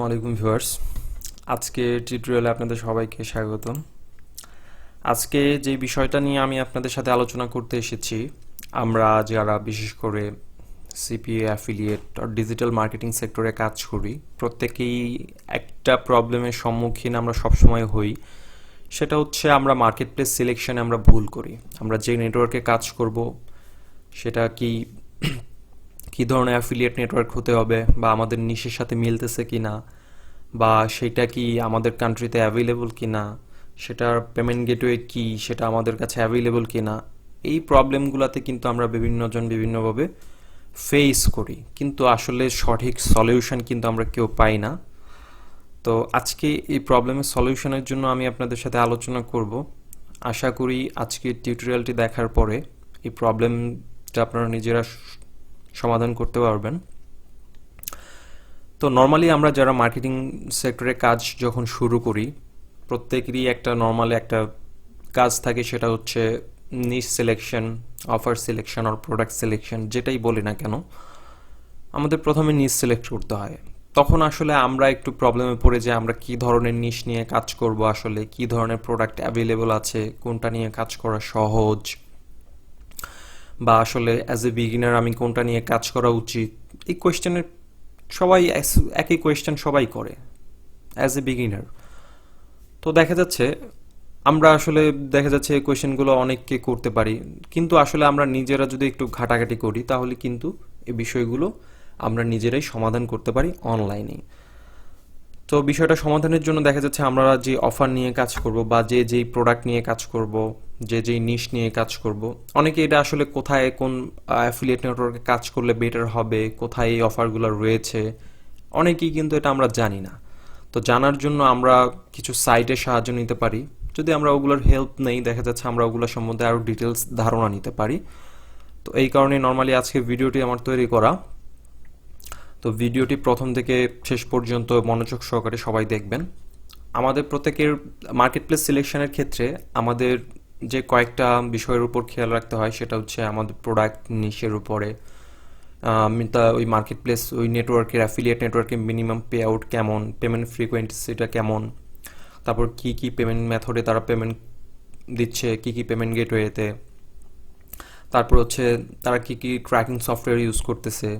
আসসালামু আলাইকুম ভিউয়ার্স। আজকে টিউটোরিয়ালে আপনাদের সবাইকে স্বাগতম। আজকে যে বিষয়টা নিয়ে আমি আপনাদের সাথে আলোচনা করতে এসেছি, আমরা যারা বিশেষ করে সিপিএ অ্যাফিলিয়েট আর ডিজিটাল মার্কেটিং সেক্টরে কাজ করি, প্রত্যেকেই একটা প্রবলেমের সম্মুখীন আমরা সবসময় হই। সেটা হচ্ছে আমরা মার্কেট প্লেস সিলেকশনে আমরা ভুল করি। আমরা যে নেটওয়ার্কে কাজ করব সেটা কি ধরনের অ্যাফিলিয়েট নেটওয়ার্ক হতে হবে, বা আমাদের নিশের সাথে মিলতেছে কি না, বা সেটা কি আমাদের কান্ট্রিতে অ্যাভেলেবল কি না, সেটার পেমেন্ট গেটওয়ে কি, সেটা আমাদের কাছে অ্যাভেলেবল কি না। এই প্রবলেমগুলোতে কিন্তু আমরা বিভিন্নজন বিভিন্নভাবে ফেস করি, কিন্তু আসলে সঠিক সলিউশন কিন্তু আমরা কেউ পাই না। তো আজকে এই প্রবলেমের সলিউশনের জন্য আমি আপনাদের সাথে আলোচনা করব। আশা করি আজকের টিউটোরিয়ালটি দেখার পরে এই প্রবলেমটা আপনারা নিজেরা সমাধান করতে পারবেন। তো নর্মালি আমরা যারা মার্কেটিং সেক্টরে কাজ যখন শুরু করি, প্রত্যেকেরই একটা নর্মালি একটা কাজ থাকে, সেটা হচ্ছে নিশ সিলেকশন, অফার সিলেকশন আর প্রোডাক্ট সিলেকশন, যেটাই বলি না কেন আমাদের প্রথমে নিশ সিলেক্ট করতে হয়। তখন আসলে আমরা একটু প্রবলেমে পড়ে যে আমরা কি ধরনের নিশ নিয়ে কাজ করব, আসলে কি ধরনের প্রোডাক্ট অ্যাভেলেবল আছে, কোনটা নিয়ে কাজ করা সহজ, বা আসলে অ্যাজ এ বিগিনার আমি কোনটা নিয়ে কাজ করা উচিত। এই কোয়েশ্চেনের সবাই একই কোয়েশ্চেন সবাই করে অ্যাজ এ বিগিনার। তো দেখা যাচ্ছে এই কোয়েশ্চেনগুলো অনেককে করতে পারি, কিন্তু আসলে আমরা নিজেরা যদি একটু ঘাটাঘাটি করি তাহলে কিন্তু এই বিষয়গুলো আমরা নিজেরাই সমাধান করতে পারি অনলাইনে। তো বিষয়টা সমাধানের জন্য দেখা যাচ্ছে আমরা যে অফার নিয়ে কাজ করব, বা যে যেই প্রোডাক্ট নিয়ে কাজ করব, যে যেই নিশ নিয়ে কাজ করব, অনেকে এটা আসলে কোথায় কোন অ্যাফিলিয়েট নেটওয়ার্কে কাজ করলে বেটার হবে, কোথায় এই অফারগুলো রয়েছে, অনেকেই কিন্তু এটা আমরা জানি না। তো জানার জন্য আমরা কিছু সাইটের সাহায্য নিতে পারি। যদি আমরা ওগুলোর হেল্প নেই, দেখা যাচ্ছে আমরা ওগুলোর সম্বন্ধে আরও ডিটেলস ধারণা নিতে পারি। তো এই কারণে নর্মালি আজকে ভিডিওটি আমার তৈরি করা। তো ভিডিওটি প্রথম থেকে শেষ পর্যন্ত মনোযোগ সহকারে সবাই দেখবেন। আমাদের প্রত্যেকের মার্কেট প্লেস সিলেকশনের ক্ষেত্রে আমাদের যে কয়েকটা বিষয়ের উপর খেয়াল রাখতে হয়, সেটা হচ্ছে আমাদের প্রোডাক্ট নিশের উপরে, তা ওই মার্কেট প্লেস ওই নেটওয়ার্কের অ্যাফিলিয়েট নেটওয়ার্কের মিনিমাম পে আউট কেমন, পেমেন্ট ফ্রিকোয়েন্সিটা কেমন, তারপর কি কি পেমেন্ট মেথডে তারা পেমেন্ট দিচ্ছে, কি কি পেমেন্ট গেটওয়েতে, তারপর হচ্ছে তারা কি কি ট্র্যাকিং সফটওয়্যার ইউজ করতেছে,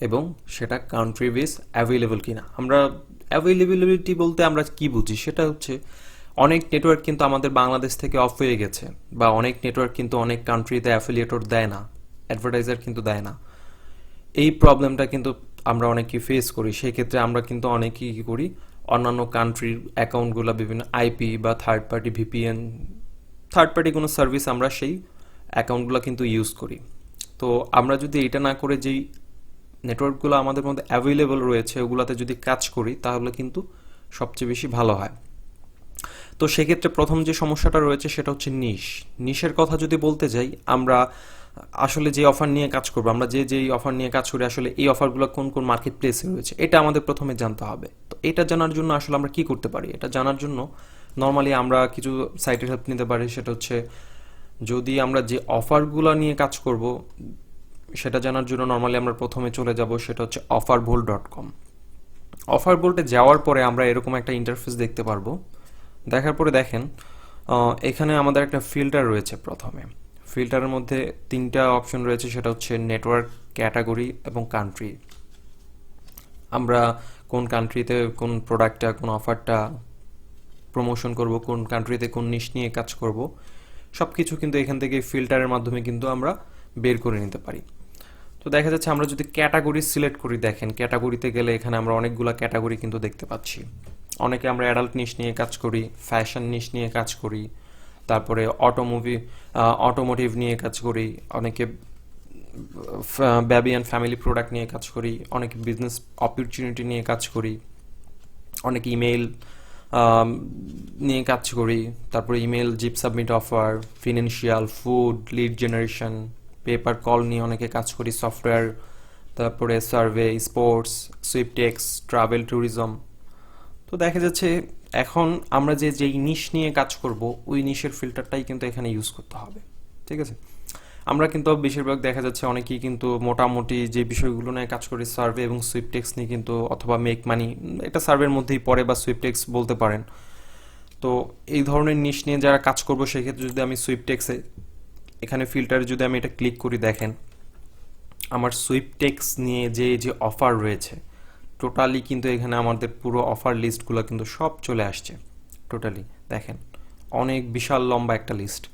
এবং সেটা কান্ট্রি বেস অ্যাভেলেবল কিনা। আমরা অ্যাভেলেবিলিটি বলতে আমরা কি বুঝি, সেটা হচ্ছে অনেক নেটওয়ার্ক কিন্তু আমাদের বাংলাদেশ থেকে অফ হয়ে গেছে, বা অনেক নেটওয়ার্ক কিন্তু অনেক কান্ট্রিতে অ্যাফিলিয়েটর দেয় না, অ্যাডভার্টাইজার কিন্তু দেয় না। এই প্রবলেমটা কিন্তু আমরা অনেকেই ফেস করি। সেই ক্ষেত্রে আমরা কিন্তু অনেকেই কী করি, অন্যান্য কান্ট্রির অ্যাকাউন্টগুলো বিভিন্ন আইপি বা third party VPN, third party কোনো সার্ভিস আমরা সেই অ্যাকাউন্টগুলো কিন্তু ইউজ করি। তো আমরা যদি এটা না করে যেই নেটওয়ার্কগুলো আমাদের মধ্যে অ্যাভেলেবল রয়েছে ওগুলোতে যদি কাজ করি, তাহলে কিন্তু সবচেয়ে বেশি ভালো হয়। তো সেক্ষেত্রে প্রথম যে সমস্যাটা রয়েছে সেটা হচ্ছে নিশের কথা যদি বলতে যাই, আমরা আসলে যে অফার নিয়ে কাজ করবো, আমরা যেই অফার নিয়ে কাজ করি, আসলে এই অফারগুলো কোন কোন মার্কেট প্লেসে রয়েছে, এটা আমাদের প্রথমে জানতে হবে। তো এটা জানার জন্য আসলে আমরা কি করতে পারি, এটা জানার জন্য নর্মালি আমরা কিছু সাইটের হেল্প নিতে পারি। সেটা হচ্ছে, যদি আমরা যে অফারগুলো নিয়ে কাজ করব সেটা জানার জন্য নর্মালি আমরা প্রথমে চলে যাব, সেটা হচ্ছে offerbolt.com। অফারবোল্টে যাওয়ার পরে আমরা এরকম একটা ইন্টারফেস দেখতে পারবো। দেখার পরে দেখেন এখানে আমাদের একটা ফিল্টার রয়েছে। প্রথমে ফিল্টারের মধ্যে তিনটা অপশন রয়েছে, সেটা হচ্ছে নেটওয়ার্ক, ক্যাটাগরি এবং কান্ট্রি। আমরা কোন কান্ট্রিতে কোন প্রোডাক্টটা, কোন অফারটা প্রমোশন করব, কোন কান্ট্রিতে কোন নিশ নিয়ে কাজ করব, সব কিছু কিন্তু এখান থেকে ফিল্টারের মাধ্যমে কিন্তু আমরা বের করে নিতে পারি। তো দেখা যাচ্ছে আমরা যদি ক্যাটাগরি সিলেক্ট করি, দেখেন ক্যাটাগরিতে গেলে এখানে আমরা অনেকগুলো ক্যাটাগরি কিন্তু দেখতে পাচ্ছি। অনেকে আমরা অ্যাডাল্ট নিশ নিয়ে কাজ করি, ফ্যাশন নিশ নিয়ে কাজ করি, তারপরে অটোমোটিভ নিয়ে কাজ করি, অনেকে বেবি অ্যান্ড ফ্যামিলি প্রোডাক্ট নিয়ে কাজ করি, অনেকে বিজনেস অপরচুনিটি নিয়ে কাজ করি, অনেকে ইমেল নিয়ে কাজ করি, তারপরে email, zip submit offer, financial, food, lead generation, pay per call নিয়ে অনেকে কাজ করি, সফটওয়্যার, তারপরে survey, sports, sweepstakes, travel, tourism. তো দেখা যাচ্ছে এখন আমরা যেই নিশ নিয়ে কাজ করব ওই নিশের ফিল্টারটাই কিন্তু এখানে ইউজ করতে হবে। ঠিক আছে, আমরা কিন্তু বেশিরভাগ দেখা যাচ্ছে অনেকেই কিন্তু মোটামুটি যে বিষয়গুলো নিয়ে কাজ করি সার্ভে এবং সুইপটেক্স নিয়ে কিন্তু, অথবা মেক মানি, এটা সার্ভের মধ্যেই পড়ে বা সুইপটেক্স বলতে পারেন। তো এই ধরনের নিশ নিয়ে যারা কাজ করবো সেক্ষেত্রে যদি আমি সুইপটেক্সে এখানে ফিল্টারে যদি আমি এটা ক্লিক করি, দেখেন আমার সুইপটেক্স নিয়ে যে যে অফার রয়েছে টোটালি কিন্তু এখানে আমাদের পুরো অফার লিস্টগুলো কিন্তু সব চলে আসছে টোটালি। দেখেন অনেক বিশাল লম্বা একটা লিস্ট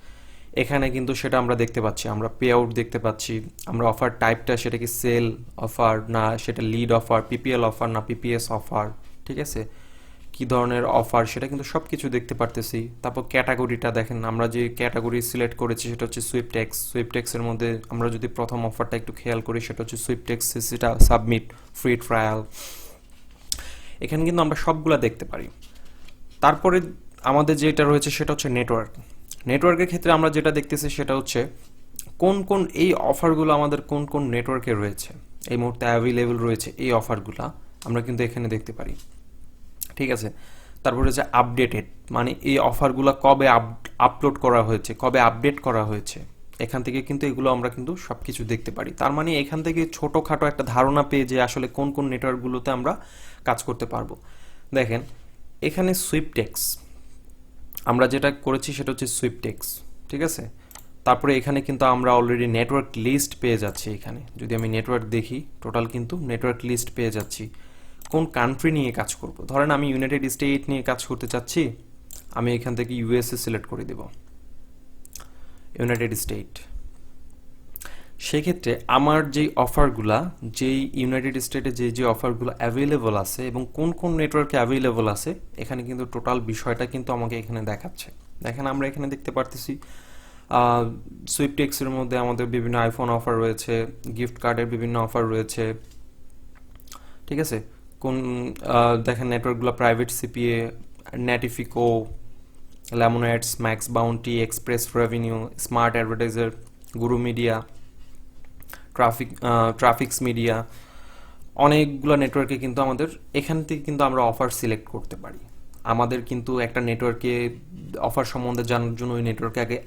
এখানে কিন্তু, সেটা আমরা দেখতে পাচ্ছি, আমরা পে আউট দেখতে পাচ্ছি, আমরা অফার টাইপটা সেটা কি সেল অফার না সেটা লিড অফার, পিপিএল অফার না পিপিএস অফার, ঠিক আছে, কি ধরনের অফার সেটা কিন্তু সব কিছু দেখতে পারতেছি। তারপর ক্যাটাগরিটা দেখেন, আমরা যে ক্যাটাগরি সিলেক্ট করেছি সেটা হচ্ছে সুইপটেক্স। সুইপটেক্সের মধ্যে আমরা যদি প্রথম অফারটা একটু খেয়াল করি সেটা হচ্ছে সুইপটেক্স, সেটা সাবমিট ফ্রি ট্রায়াল, এখানে কিন্তু আমরা সবগুলা দেখতে পারি। তারপরে আমাদের যেটা রয়েছে সেটা হচ্ছে নেটওয়ার্ক। নেটওয়ার্কের ক্ষেত্রে আমরা যেটা দেখতেছি সেটা হচ্ছে কোন কোন এই অফারগুলো আমাদের কোন কোন নেটওয়ার্কে রয়েছে, এই মুহূর্তে অ্যাভেলেবল রয়েছে এই অফারগুলো আমরা কিন্তু এখানে দেখতে পারি, ঠিক আছে। তারপরে হচ্ছে আপডেটেড, মানে এই অফারগুলো কবে আপলোড করা হয়েছে, কবে আপডেট করা হয়েছে, এখান থেকে কিন্তু এগুলো আমরা কিন্তু সব কিছু দেখতে পারি। তার মানে এখান থেকে ছোটোখাটো একটা ধারণা পেয়ে যে আসলে কোন কোন নেটওয়ার্কগুলোতে আমরা কাজ করতে পারবো। দেখেন এখানে সুইপটেক্স আমরা যেটা করেছি সেটা হচ্ছে সুইপটেক্স, ঠিক আছে। তারপরে এখানে কিন্তু আমরা অলরেডি নেটওয়ার্ক লিস্ট পেয়ে যাচ্ছি। এখানে যদি আমি নেটওয়ার্ক দেখি টোটাল কিন্তু নেটওয়ার্ক লিস্ট পেয়ে যাচ্ছি। কোন কান্ট্রি নিয়ে কাজ করব, ধরেন আমি ইউনাইটেড স্টেট নিয়ে কাজ করতে চাচ্ছি, আমি এখান থেকে ইউএসএ সিলেক্ট করে দেব, ইউনাইটেড স্টেট। সেক্ষেত্রে আমার যেই অফারগুলা, যেই ইউনাইটেড স্টেটে যে যে অফারগুলো অ্যাভেলেবল আছে এবং কোন কোন নেটওয়ার্কে অ্যাভেলেবল আছে, এখানে কিন্তু টোটাল বিষয়টা কিন্তু আমাকে এখানে দেখাচ্ছে। দেখেন আমরা এখানে দেখতে পারতেছি সুইপটেক্সের মধ্যে আমাদের বিভিন্ন আইফোন অফার রয়েছে, গিফট কার্ডের বিভিন্ন অফার রয়েছে, ঠিক আছে। কোন দেখেন নেটওয়ার্কগুলো প্রাইভেট সিপিএ, নেটিফিকো, Lemonads, Max Bounty, Express Revenue, Smart Advertiser, Guru Media, Traffics Media, অনেকগুলো নেটওয়ার্কে কিন্তু আমাদের এখান থেকে কিন্তু আমরা অফার সিলেক্ট করতে পারি। আমাদের কিন্তু একটা নেটওয়ার্কে অফার সম্বন্ধে জানার জন্য ওই নেটওয়ার্কে আগে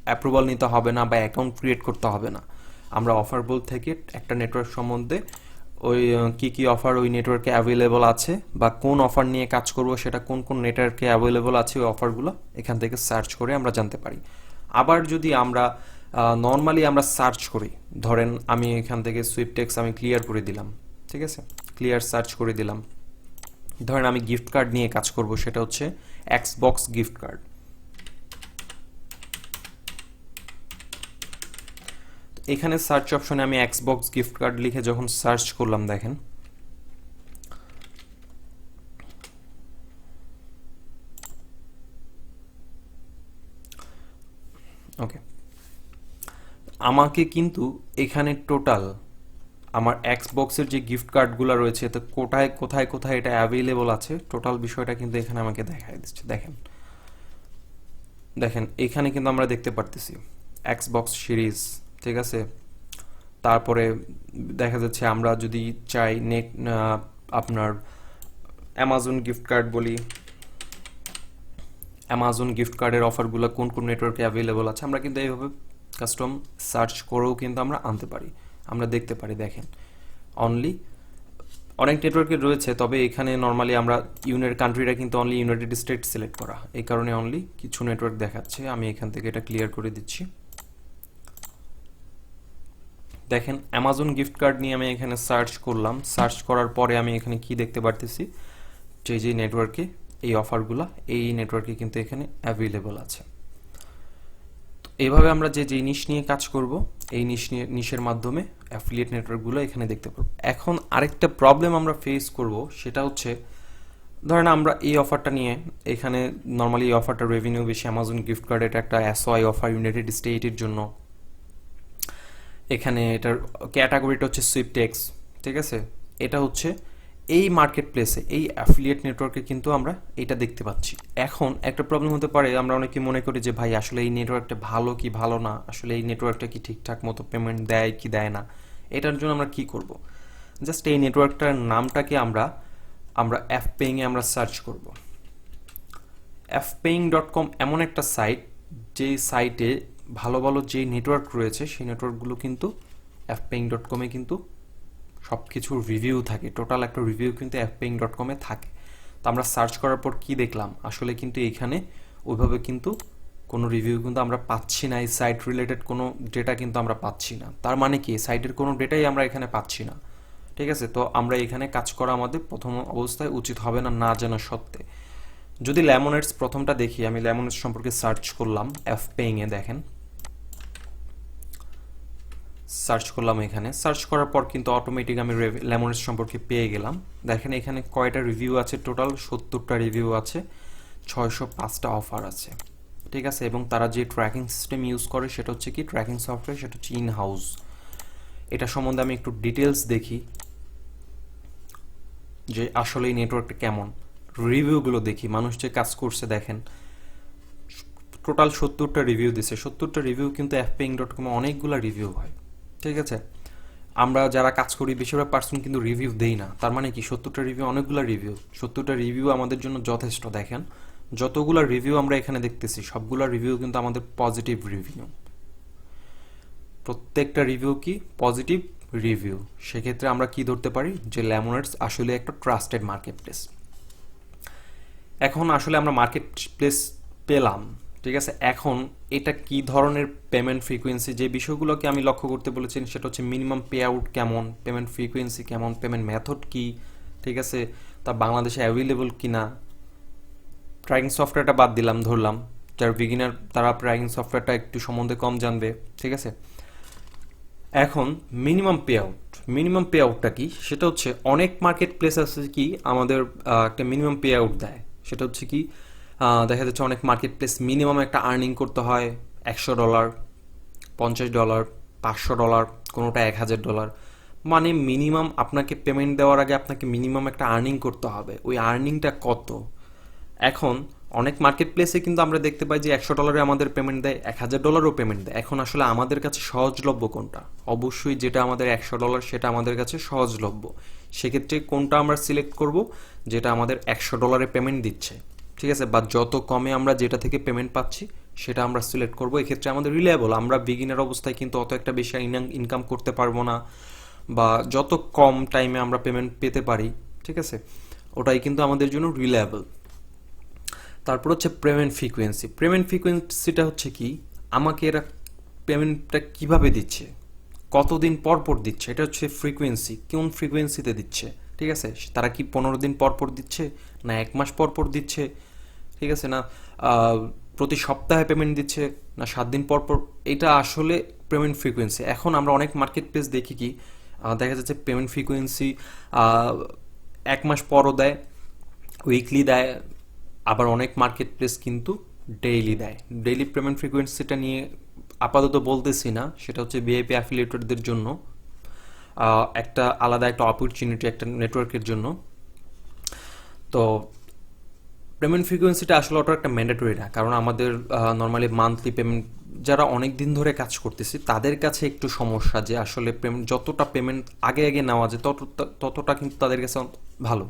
অ্যাপ্রুভাল নিতে হবে না বা অ্যাকাউন্ট ক্রিয়েট করতে হবে না। আমরা অফার বল থেকে একটা নেটওয়ার্ক সম্বন্ধে ওই কী কী অফার ওই নেটওয়ার্কে অ্যাভেলেবল আছে বা কোন অফার নিয়ে কাজ করব সেটা কোন কোন নেটওয়ার্কে অ্যাভেলেবল আছে ওই অফারগুলো এখান থেকে সার্চ করে আমরা জানতে পারি। আবার যদি আমরা নর্মালি আমরা সার্চ করি, ধরেন আমি এখান থেকে সুইপটেক্স আমি ক্লিয়ার করে দিলাম, ঠিক আছে, ক্লিয়ার সার্চ করে দিলাম। ধরেন আমি গিফট কার্ড নিয়ে কাজ করব, সেটা হচ্ছে এক্সবক্স গিফট কার্ড। এখানে সার্চ অপশনে আমি এক্সবক্স গিফট কার্ড লিখে যখন সার্চ করলাম, দেখেন ওকে, আমাকে কিন্তু এখানে টোটাল আমার এক্সবক্সের যে গিফট কার্ডগুলো রয়েছে তো কোথায় কোথায় কোথায় এটা অ্যাভেলেবল আছে টোটাল বিষয়টা কিন্তু এখানে আমাকে দেখাই দিচ্ছে। দেখেন দেখেন এখানে কিন্তু আমরা দেখতে পারতেছি এক্সবক্স সিরিজ, ঠিক আছে। তারপরে দেখা যাচ্ছে আমরা যদি চাই আপনার অ্যামাজন গিফট কার্ড বলি, অ্যামাজন গিফট কার্ডের অফারগুলো কোন কোন নেটওয়ার্কে অ্যাভেলেবল আছে আমরা কিন্তু এইভাবে কাস্টম সার্চ করেও কিন্তু আমরা আনতে পারি, আমরা দেখতে পারি। দেখেন অনলি অনেক নেটওয়ার্কে রয়েছে, তবে এখানে নর্মালি আমরা কান্ট্রিটা কিন্তু অনলি ইউনাইটেড স্টেট সিলেক্ট করা, এই কারণে অনলি কিছু নেটওয়ার্ক দেখাচ্ছে। আমি এখান থেকে এটা ক্লিয়ার করে দিচ্ছি। দেখেন অ্যামাজন গিফট কার্ড নিয়ে আমি এখানে সার্চ করলাম, সার্চ করার পরে আমি এখানে কি দেখতে পারতেছি যে যে নেটওয়ার্কে এই অফারগুলো এই নেটওয়ার্কে কিন্তু এখানে অ্যাভেলেবল আছে। তো এইভাবে আমরা যে নিশ নিয়ে কাজ করব এই নিশের মাধ্যমে অ্যাফিলিয়েট নেটওয়ার্কগুলো এখানে দেখতে পারবো। এখন আরেকটা প্রবলেম আমরা ফেস করব, সেটা হচ্ছে ধরেন আমরা এই অফারটা নিয়ে এখানে নর্মালি এই অফারটা রেভিনিউ বেশি, অ্যামাজন গিফট কার্ড এটা একটা এসওআই অফার ইউনাইটেড স্টেটের জন্য, এখানে এটার ক্যাটাগরিটা হচ্ছে সুইপটেক্স, ঠিক আছে। এটা হচ্ছে এই মার্কেট প্লেসে এই অ্যাফিলিয়েট নেটওয়ার্কে কিন্তু আমরা এটা দেখতে পাচ্ছি। এখন একটা প্রবলেম হতে পারে, আমরা অনেকে মনে করি যে ভাই আসলে এই নেটওয়ার্কটা ভালো কি ভালো না, আসলে এই নেটওয়ার্কটা কি ঠিকঠাক মতো পেমেন্ট দেয় কি দেয় না, এটার জন্য আমরা কি করব, জাস্ট এই নেটওয়ার্কটার নামটাকে আমরা অ্যাফপেইংয়ে আমরা সার্চ করব। fpaying.com এমন একটা সাইট যে সাইটে ভালো ভালো যে নেটওয়ার্ক রয়েছে সেই নেটওয়ার্কগুলো কিন্তু fpaying.com এ কিন্তু সব কিছুর রিভিউ থাকে, টোটাল একটা রিভিউ কিন্তু fpaying.com এ থাকে। তো আমরা সার্চ করার পর কি দেখলাম, আসলে কিন্তু এইখানে ওইভাবে কিন্তু কোনো রিভিউ কিন্তু আমরা পাচ্ছি না, এই সাইট রিলেটেড কোনো ডেটা কিন্তু আমরা পাচ্ছি না। তার মানে কি সাইটের কোনো ডেটাই আমরা এখানে পাচ্ছি না, ঠিক আছে। তো আমরা এখানে কাজ করা আমাদের প্রথম অবস্থায় উচিত হবে না, না জানা সত্ত্বে। যদি লেমনেডস প্রথমটা দেখি, আমি লেমনেডস সম্পর্কে সার্চ করলাম fpaying এ, দেখেন সার্চ করলাম, এখানে সার্চ করার পর কিন্তু অটোমেটিক আমি লেমনেডস সম্পর্কে পেয়ে গেলাম। দেখেন এখানে কয়টা রিভিউ আছে, টোটাল 70টা রিভিউ আছে, 605টা অফার আছে, ঠিক আছে। এবং তারা যে ট্র্যাকিং সিস্টেম ইউজ করে সেটা হচ্ছে কি ট্র্যাকিং সফটওয়্যার, সেটা হচ্ছে ইন হাউস। এটা সম্বন্ধে আমি একটু ডিটেলস দেখি যে আসলে এই নেটওয়ার্কটা কেমন, রিভিউগুলো দেখি, মানুষ যে কাজ করছে। দেখেন টোটাল 70টা রিভিউ দিছে, 70টা রিভিউ কিন্তু fpaying.com এ অনেকগুলো রিভিউ হয়, ঠিক আছে। আমরা যারা কাজ করি বেশিরভাগ পার্সন কিন্তু রিভিউ দেই না, তার মানে কি 70টা রিভিউ অনেকগুলো রিভিউ, 70টা রিভিউ আমাদের জন্য যথেষ্ট। দেখেন যতগুলো রিভিউ আমরা এখানে দেখতেছি সবগুলো রিভিউ কিন্তু আমাদের পজিটিভ রিভিউ, প্রত্যেকটা রিভিউ কি পজিটিভ রিভিউ। সেক্ষেত্রে আমরা কি ধরতে পারি যে লেমনেডস আসলে একটা ট্রাস্টেড মার্কেট প্লেস। এখন আসলে আমরা মার্কেট প্লেস পেলাম, ঠিক আছে। এখন এটা কি ধরনের পেমেন্ট ফ্রিকোয়েন্সি, যে বিষয়গুলোকে আমি লক্ষ্য করতে বলেছি সেটা হচ্ছে মিনিমাম পে আউট কেমন, পেমেন্ট ফ্রিকোয়েন্সি কেমন, পেমেন্ট মেথড কি, ঠিক আছে, তা বাংলাদেশে অ্যাভেলেবল কিনা। ট্র্যাকিং সফটওয়্যারটা বাদ দিলাম, ধরলাম যারা বিগিনার তারা ট্র্যাকিং সফটওয়্যারটা একটু সম্বন্ধে কম জানবে, ঠিক আছে। এখন মিনিমাম পে আউটটা কি, সেটা হচ্ছে অনেক মার্কেট প্লেস আছে কি আমাদের একটা মিনিমাম পে আউট দেয়। সেটা হচ্ছে কি দেখা যাচ্ছে অনেক মার্কেট প্লেস মিনিমাম একটা আর্নিং করতে হয় $100, $50, $500, কোনোটা $1000। মানে মিনিমাম আপনাকে পেমেন্ট দেওয়ার আগে আপনাকে মিনিমাম একটা আর্নিং করতে হবে, ওই আর্নিংটা কত। এখন অনেক মার্কেট প্লেসে কিন্তু আমরা দেখতে পাই যে $100 আমাদের পেমেন্ট দেয়, $1000ও পেমেন্ট দেয়। এখন আসলে আমাদের কাছে সহজলভ্য কোনটা, অবশ্যই যেটা আমাদের $100 সেটা আমাদের কাছে সহজলভ্য। সেক্ষেত্রে কোনটা আমরা সিলেক্ট করব, যেটা আমাদের $100 পেমেন্ট দিচ্ছে, ঠিক আছে, বা যত কমে আমরা যেটা থেকে পেমেন্ট পাচ্ছি সেটা আমরা সিলেক্ট করব। এক্ষেত্রে আমাদের রিলায়েবল, আমরা বিগিনার অবস্থায় কিন্তু অত একটা বেশি ইনকাম করতে পারবো না, বা যত কম টাইমে আমরা পেমেন্ট পেতে পারি, ঠিক আছে, ওটাই কিন্তু আমাদের জন্য রিলায়েবল। তারপর হচ্ছে পেমেন্ট ফ্রিকোয়েন্সিটা হচ্ছে কি আমাকে এরা পেমেন্টটা কিভাবে দিচ্ছে, কতদিন পর পর দিচ্ছে, এটা হচ্ছে ফ্রিকোয়েন্সি, কোন ফ্রিকোয়েন্সিতে দিচ্ছে, ঠিক আছে। তারা কি 15 দিন পর পর দিচ্ছে, না 1 মাস পর পর দিচ্ছে, ঠিক আছে, না প্রতি সপ্তাহে পেমেন্ট দিচ্ছে, না 7 দিন পর পর, এটা আসলে পেমেন্ট ফ্রিকোয়েন্সি। এখন আমরা অনেক মার্কেট প্লেস দেখি কি দেখা যাচ্ছে পেমেন্ট ফ্রিকোয়েন্সি 1 মাস পরও দেয়, উইকলি দেয়, আবার অনেক মার্কেট প্লেস কিন্তু ডেইলি দেয়। ডেইলি পেমেন্ট ফ্রিকোয়েন্সিটা নিয়ে আপাতত বলতেছি না, সেটা হচ্ছে ভিআইপি অ্যাফিলিয়েটরদের জন্য একটা আলাদা একটা অপরচুনিটি একটা নেটওয়ার্কের জন্য। তো পেমেন্ট ফ্রিকোয়েন্সিটা আসলে ওটা একটা ম্যান্ডেটরি না, কারণ আমাদের নর্মালি মান্থলি পেমেন্ট যারা অনেক দিন ধরে কাজ করতেছি তাদের কাছে একটু সমস্যা, যে আসলে পেমেন্ট যতটা পেমেন্ট আগে আগে নেওয়া যায় ততটা কিন্তু তাদের কাছে ভালো,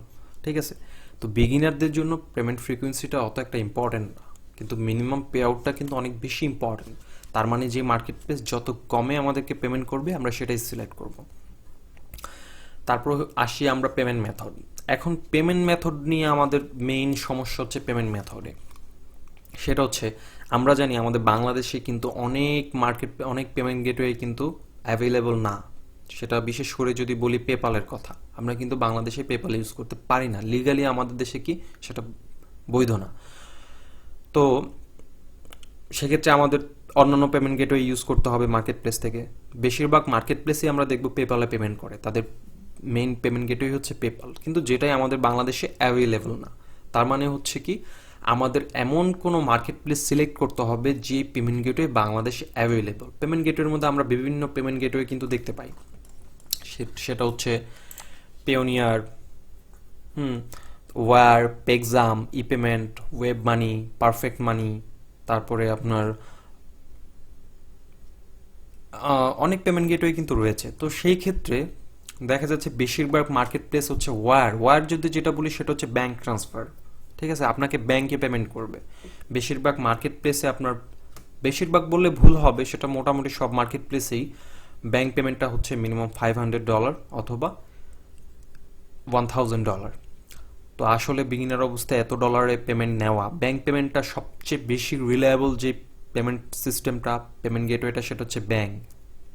ঠিক আছে। তো বিগিনারদের জন্য পেমেন্ট ফ্রিকোয়েন্সিটা অত একটা ইম্পর্টেন্ট না, কিন্তু মিনিমাম পে আউটটা কিন্তু অনেক বেশি ইম্পর্টেন্ট। তার মানে যে মার্কেট প্লেস যত কমে আমাদেরকে পেমেন্ট করবে আমরা সেটাই সিলেক্ট করব। তারপর আসি আমরা পেমেন্ট মেথড। এখন পেমেন্ট মেথড নিয়ে আমাদের মেইন সমস্যা হচ্ছে পেমেন্ট মেথডে। সেটা হচ্ছে আমরা জানি আমাদের বাংলাদেশে কিন্তু অনেক পেমেন্ট গেটওয়ে কিন্তু অ্যাভেলেবল না। সেটা বিশেষ করে যদি বলি পেপালের কথা, আমরা কিন্তু বাংলাদেশে পেপাল ইউজ করতে পারি না, লিগালি আমাদের দেশে কি সেটা বৈধ না। তো সেক্ষেত্রে আমাদের অন্যান্য পেমেন্ট গেটওয়ে ইউজ করতে হবে মার্কেট প্লেস থেকে। বেশিরভাগ মার্কেট প্লেসই আমরা দেখব পেপালে পেমেন্ট করে, তাদের মেইন পেমেন্ট গেটওয়ে হচ্ছে পেপাল, কিন্তু যেটাই আমাদের বাংলাদেশে অ্যাভেলেবল না। তার মানে হচ্ছে কি আমাদের এমন কোনো মার্কেট প্লেস সিলেক্ট করতে হবে যে পেমেন্ট গেটওয়ে বাংলাদেশে অ্যাভেলেবল। পেমেন্ট গেটওয়ের মধ্যে আমরা বিভিন্ন পেমেন্ট গেটওয়ে কিন্তু দেখতে পাই, সেটা হচ্ছে পেওনিয়ার, ওয়ার, Paxum, e payment, WebMoney, Perfect Money, তারপরে আপনার অনেক পেমেন্ট গেটওয়ে কিন্তু রয়েছে। তো সেই ক্ষেত্রে দেখা যাচ্ছে বেশিরভাগ মার্কেট প্লেস হচ্ছে ওয়ার যদি যেটা বলি সেটা হচ্ছে ব্যাংক ট্রান্সফার, ঠিক আছে, আপনাকে ব্যাংকে পেমেন্ট করবে। বেশিরভাগ মার্কেট প্লেসে আপনার বেশিরভাগ বললে ভুল হবে, সেটা মোটামুটি সব মার্কেট প্লেসেই ব্যাংক পেমেন্টটা হচ্ছে মিনিমাম $500 অথবা $1000। তো আসলে বিগিনার অবস্থায় এত ডলারে পেমেন্ট নেওয়া, ব্যাংক পেমেন্টটা সবচেয়ে বেশি রিলায়েবল যে পেমেন্ট সিস্টেমটা, পেমেন্ট গেটওয়েটা, সেটা হচ্ছে ব্যাংক।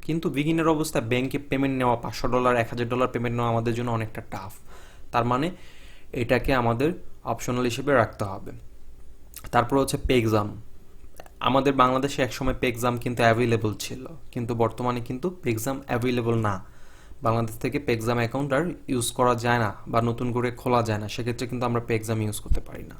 কিন্তু বিগিনার অবস্থায় ব্যাংকে পেমেন্ট নেওয়া, $500 $1000 পেমেন্ট নেওয়া আমাদের জন্য অনেকটা টাফ। তার মানে এটাকে আমাদের অপশনাল হিসেবে রাখতে হবে। তারপর হচ্ছে পেক্সাম। আমাদের বাংলাদেশে একসময় পেক্সাম কিন্তু অ্যাভেলেবল ছিল, কিন্তু বর্তমানে কিন্তু পেক্সাম অ্যাভেলেবল না। বাংলাদেশ থেকে পেক্সাম অ্যাকাউন্ট আর ইউজ করা যায় না বা নতুন করে খোলা যায় না, সেক্ষেত্রে কিন্তু আমরা পেক্সাম ইউজ করতে পারি না।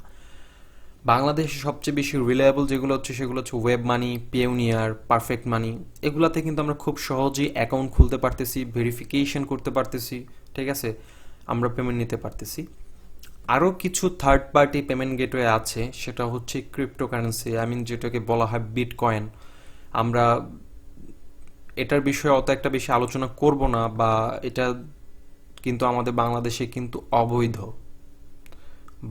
বাংলাদেশে সবচেয়ে বেশি রিলায়েবল যেগুলো হচ্ছে সেগুলো হচ্ছে ওয়েব মানি, পেওনিয়ার, পারফেক্ট মানি। এগুলাতে কিন্তু আমরা খুব সহজেই অ্যাকাউন্ট খুলতে পারতেছি, ভেরিফিকেশন করতে পারতেছি, ঠিক আছে, আমরা পেমেন্ট নিতে পারতেছি। আরও কিছু থার্ড পার্টি পেমেন্ট গেটওয়ে আছে, সেটা হচ্ছে ক্রিপ্টোকারেন্সি, যেটাকে বলা হয় বিটকয়েন। আমরা এটার বিষয়ে অত একটা বেশি আলোচনা করব না, বা এটা কিন্তু আমাদের বাংলাদেশে কিন্তু অবৈধ,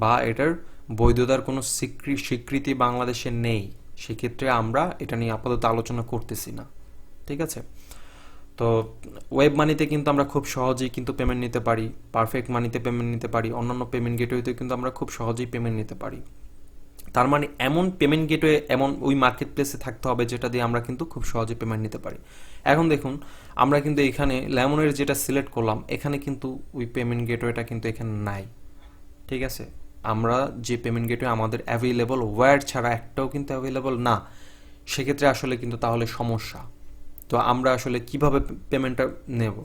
বা এটার বৈধতার কোনো স্বীকৃতি বাংলাদেশে নেই। সেক্ষেত্রে আমরা এটা নিয়ে আপাতত আলোচনা করতেছি না, ঠিক আছে। তো ওয়েব মানিতে কিন্তু আমরা খুব সহজেই কিন্তু পেমেন্ট নিতে পারি, পারফেক্ট মানিতে পেমেন্ট নিতে পারি, অন্যান্য পেমেন্ট গেটওয়েতে কিন্তু আমরা খুব সহজেই পেমেন্ট নিতে পারি। তার মানে এমন পেমেন্ট গেটওয়ে, এমন ওই মার্কেট প্লেসে থাকতে হবে যেটা দিয়ে আমরা কিন্তু খুব সহজে পেমেন্ট নিতে পারি। এখন দেখুন, আমরা কিন্তু এখানে লেমনের যেটা সিলেক্ট করলাম, এখানে কিন্তু ওই পেমেন্ট গেটওয়েটা কিন্তু এখানে নাই, ঠিক আছে। আমরা যে পেমেন্ট গেটওয়ে আমাদের অ্যাভেলেবল, ওয়্যার ছাড়া একটাও কিন্তু অ্যাভেলেবল না। সেক্ষেত্রে আসলে কিন্তু তাহলে সমস্যা। তো আমরা আসলে কিভাবে পেমেন্টটা নেব?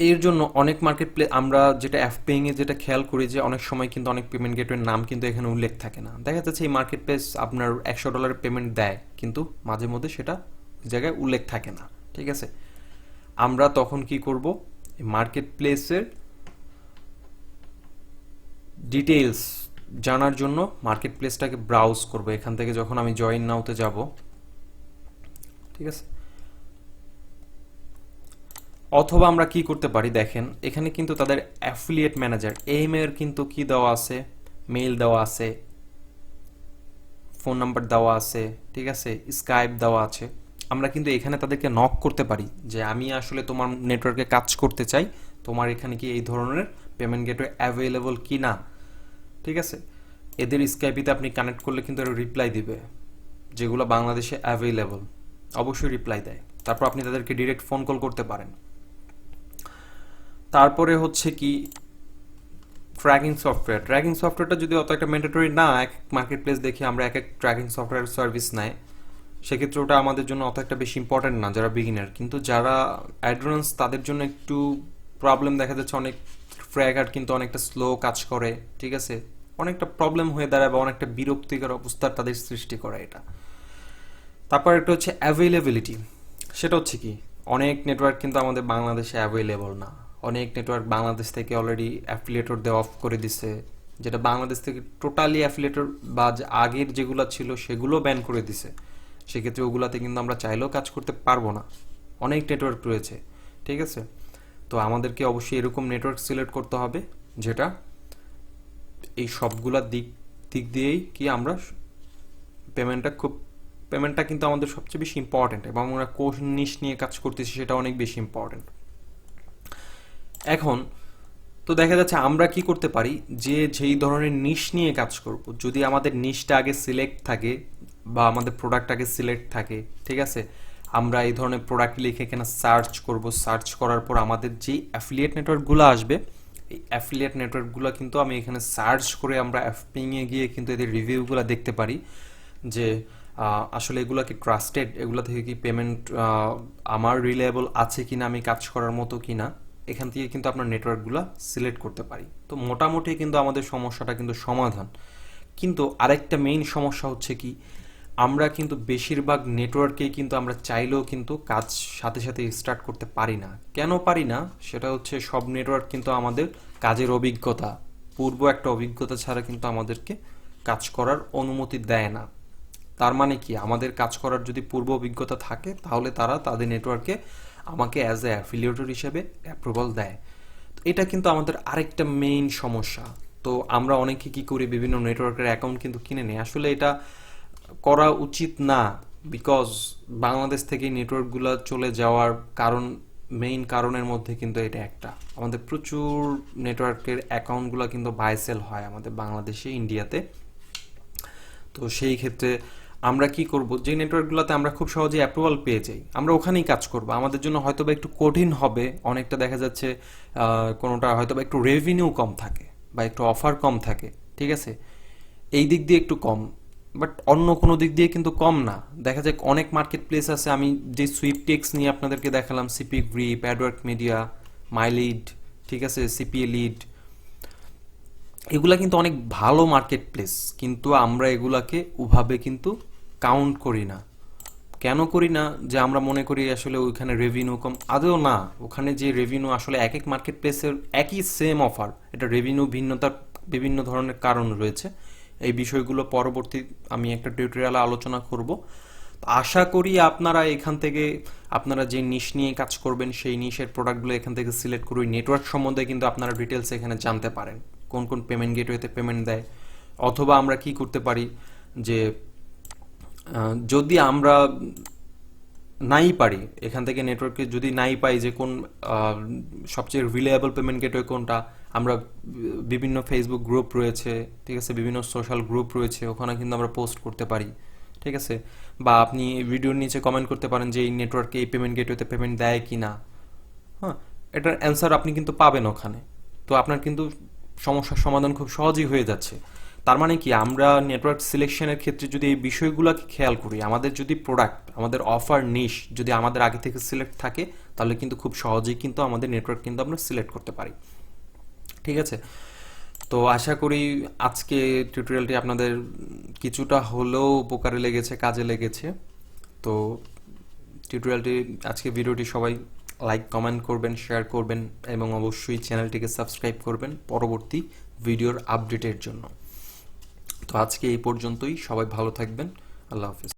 এর জন্য অনেক মার্কেট প্লেস, আমরা যেটা অ্যাপপেইং এ যেটা খেয়াল করি যে অনেক সময় কিন্তু অনেক পেমেন্ট গেটওয়ের নাম কিন্তু এখানে উল্লেখ থাকে না। দেখা যাচ্ছে এই মার্কেট প্লেস আপনার $100 পেমেন্ট দেয়, কিন্তু মাঝে মধ্যে সেটা ওই জায়গায় উল্লেখ থাকে না, ঠিক আছে। আমরা তখন কি করব? মার্কেট প্লেসের ডিটেইলস জানার জন্য মার্কেট প্লেসটাকে ব্রাউজ করব। এখান থেকে যখন আমি জয়েন নাওতে যাব, ঠিক আছে, অথবা আমরা কি করতে পারি দেখেন, এখানে কিন্তু তাদের অ্যাফিলিয়েট ম্যানেজার এইম এর কিন্তু কি দেওয়া আছে, মেইল দেওয়া আছে, ফোন নাম্বার দেওয়া আছে, ঠিক আছে, স্কাইপ দেওয়া আছে। আমরা কিন্তু এখানে তাদেরকে নক করতে পারি যে আমি আসলে তোমার নেটওয়ার্কে কাজ করতে চাই, তোমার এখানে কি এই ধরনের পেমেন্ট গেটওয়ে অ্যাভেলেবল কি না, ঠিক আছে। এদের স্কাইপিতে আপনি কানেক্ট করলে কিন্তু এরা রিপ্লাই দিবে, যেগুলো বাংলাদেশে অ্যাভেলেবল অবশ্যই রিপ্লাই দেয়। তারপর আপনি তাদেরকে ডিরেক্ট ফোন কল করতে পারেন। তারপরে হচ্ছে কি, ট্র্যাকিং সফটওয়্যারটা যদি অত একটা ম্যান্ডেটরি না, এক মার্কেট প্লেস দেখে আমরা এক এক ট্র্যাকিং সফটওয়্যার সার্ভিস নেয়, সেক্ষেত্রে ওটা আমাদের জন্য অত একটা বেশি ইম্পর্টেন্ট না যারা বিগিনার। কিন্তু যারা অ্যাডভান্স তাদের জন্য একটু প্রবলেম দেখা যাচ্ছে। অনেক ফ্র্যাগার কিন্তু অনেকটা স্লো কাজ করে, ঠিক আছে, অনেকটা প্রবলেম হয়ে দাঁড়ায় বা অনেকটা বিরক্তিকর অবস্থার তাদের সৃষ্টি করে এটা। তারপর একটা হচ্ছে অ্যাভেলেবিলিটি। সেটা হচ্ছে কি, অনেক নেটওয়ার্ক কিন্তু আমাদের বাংলাদেশে অ্যাভেলেবল না। অনেক নেটওয়ার্ক বাংলাদেশ থেকে অলরেডি অ্যাফিলিয়েটর দেওয়া অফ করে দিছে, যেটা বাংলাদেশ থেকে টোটালি অ্যাফিলিয়েটর বা আগের যেগুলো ছিল সেগুলো ব্যান করে দিছে। সেক্ষেত্রে ওগুলাতে কিন্তু আমরা চাইলেও কাজ করতে পারবো না, অনেক নেটওয়ার্ক রয়েছে, ঠিক আছে। তো আমাদেরকে অবশ্যই এরকম নেটওয়ার্ক সিলেক্ট করতে হবে যেটা এই সবগুলা দিক দিক দিয়েই কি আমরা পেমেন্টটা কিন্তু আমাদের সবচেয়ে বেশি ইম্পর্টেন্ট, এবং আমরা কোন নিশ নিয়ে কাজ করতেছি সেটা অনেক বেশি ইম্পর্টেন্ট। এখন তো দেখা যাচ্ছে আমরা কি করতে পারি, যে যেই ধরনের নিশ নিয়ে কাজ করব, যদি আমাদের নিশটা আগে সিলেক্ট থাকে বা আমাদের প্রোডাক্ট আগে সিলেক্ট থাকে, ঠিক আছে, আমরা এই ধরনের প্রোডাক্ট লিখে এখানে সার্চ করব। সার্চ করার পর আমাদের যে অ্যাফিলিয়েট নেটওয়ার্কগুলো আসবে, এই অ্যাফিলিয়েট নেটওয়ার্কগুলো কিন্তু আমি এখানে সার্চ করে আমরা অ্যাপপিংয়ে গিয়ে কিন্তু এদের রিভিউগুলো দেখতে পারি যে আসলে এগুলো কি ট্রাস্টেড, এগুলো থেকে কি পেমেন্ট আমার রিলায়েবল আছে কিনা, আমি কাজ করার মতো কিনা। এখান থেকে কিন্তু আপনার নেটওয়ার্কগুলো সিলেক্ট করতে পারি। তো মোটামুটি কিন্তু আমাদের সমস্যাটা কিন্তু সমাধান। কিন্তু আরেকটা মেইন সমস্যা হচ্ছে কি, আমরা কিন্তু বেশিরভাগ নেটওয়ার্কেই কিন্তু আমরা চাইলেও কিন্তু কাজ সাথে সাথে স্টার্ট করতে পারি না। কেন পারি না? সেটা হচ্ছে সব নেটওয়ার্ক কিন্তু আমাদের কাজের অভিজ্ঞতা, পূর্ব একটা অভিজ্ঞতা ছাড়া কিন্তু আমাদেরকে কাজ করার অনুমতি দেয় না। তার মানে কি, আমাদের কাজ করার যদি পূর্ব অভিজ্ঞতা থাকে তাহলে তারা তাদের নেটওয়ার্কে আমাকে অ্যাজ এ অ্যাফিলিয়েটর হিসেবে অ্যাপ্রুভাল দেয়। তো এটা কিন্তু আমাদের আরেকটা মেইন সমস্যা। তো আমরা অনেকে কি করি, বিভিন্ন নেটওয়ার্কের অ্যাকাউন্ট কিন্তু কিনে নিই। আসলে এটা করা উচিত না, বিকজ বাংলাদেশ থেকে নেটওয়ার্কগুলো চলে যাওয়ার কারণ, মেইন কারণের মধ্যে কিন্তু এটা একটা। আমাদের প্রচুর নেটওয়ার্কের অ্যাকাউন্টগুলো কিন্তু বাই সেল হয় আমাদের বাংলাদেশে, ইন্ডিয়াতে। তো সেই ক্ষেত্রে আমরা কি করব, যে নেটওয়ার্কগুলোতে আমরা খুব সহজে অ্যাপ্রুভাল পেয়ে যাই, আমরা ওখানেই কাজ করব। আমাদের জন্য হয়তো বা একটু কঠিন হবে, অনেকটা দেখা যাচ্ছে কোনোটা হয়তো বা একটু রেভিনিউ কম থাকে বা একটু অফার কম থাকে, ঠিক আছে, এই দিক দিয়ে একটু কম, বাট অন্য কোনো দিক দিয়ে কিন্তু কম না। দেখা যায় অনেক মার্কেট প্লেস আছে, আমি যে সুইপটেক্স নিয়ে আপনাদেরকে দেখালাম, সিপি গ্রিপ, অ্যাডওয়ার্ক মিডিয়া, মাইলিড, ঠিক আছে, সিপিএ লিড, এগুলা কিন্তু অনেক ভালো মার্কেট প্লেস, কিন্তু আমরা এগুলাকে ওভাবে কিন্তু কাউন্ট করি না। কেন করি না? যে আমরা মনে করি আসলে ওইখানে রেভিনিউ কম, আদৌ না। ওখানে যে রেভিনিউ আসলে এক এক মার্কেট প্লেসের একই সেম অফার, এটা রেভিনিউ ভিন্নতার বিভিন্ন ধরনের কারণ রয়েছে। এই বিষয়গুলো পরবর্তী আমি একটা টিউটোরিয়ালে আলোচনা করব। আশা করি আপনারা এখান থেকে, আপনারা যে নিশ নিয়ে কাজ করবেন সেই নিশের প্রোডাক্টগুলো এখান থেকে সিলেক্ট করে নেটওয়ার্ক সম্বন্ধে কিন্তু আপনারা ডিটেলস এখানে জানতে পারেন, কোন কোন পেমেন্ট গেটওয়েতে পেমেন্ট দেয়। অথবা আমরা কি করতে পারি, যে যদি আমরা নাই পারি এখান থেকে নেটওয়ার্কে, যদি নাই পাই যে কোন সবচেয়ে রিলায়েবল পেমেন্ট গেটওয়ে কোনটা, আমরা বিভিন্ন ফেসবুক গ্রুপ রয়েছে, ঠিক আছে, বিভিন্ন সোশ্যাল গ্রুপ রয়েছে, ওখানে কিন্তু আমরা পোস্ট করতে পারি, ঠিক আছে। বা আপনি ভিডিওর নিচে কমেন্ট করতে পারেন যে এই নেটওয়ার্কে এই পেমেন্ট গেটওয়েতে পেমেন্ট দেয় কি না। হ্যাঁ, এটার অ্যান্সার আপনি কিন্তু পাবেন ওখানে। তো আপনার কিন্তু সমস্যার সমাধান খুব সহজেই হয়ে যাচ্ছে। তার মানে কি, আমরা নেটওয়ার্ক সিলেকশনের ক্ষেত্রে যদি এই বিষয়গুলোকে খেয়াল করি, আমাদের যদি প্রোডাক্ট, আমাদের অফার নিশ যদি আমাদের আগে থেকে সিলেক্ট থাকে, তাহলে কিন্তু খুব সহজেই কিন্তু আমাদের নেটওয়ার্ক কিন্তু আমরা সিলেক্ট করতে পারি, ঠিক আছে। তো আশা করি আজকে টিউটোরিয়ালটি আপনাদের কিছুটা হলেও উপকারে লেগেছে, কাজে লেগেছে। তো টিউটোরিয়ালটি, আজকে ভিডিওটি সবাই লাইক, কমেন্ট করবেন, শেয়ার করবেন এবং অবশ্যই চ্যানেলটিকে সাবস্ক্রাইব করবেন পরবর্তী ভিডিওর আপডেটের জন্য। তো আজকে এই পর্যন্তই, সবাই ভালো থাকবেন, আল্লাহ হাফিজ।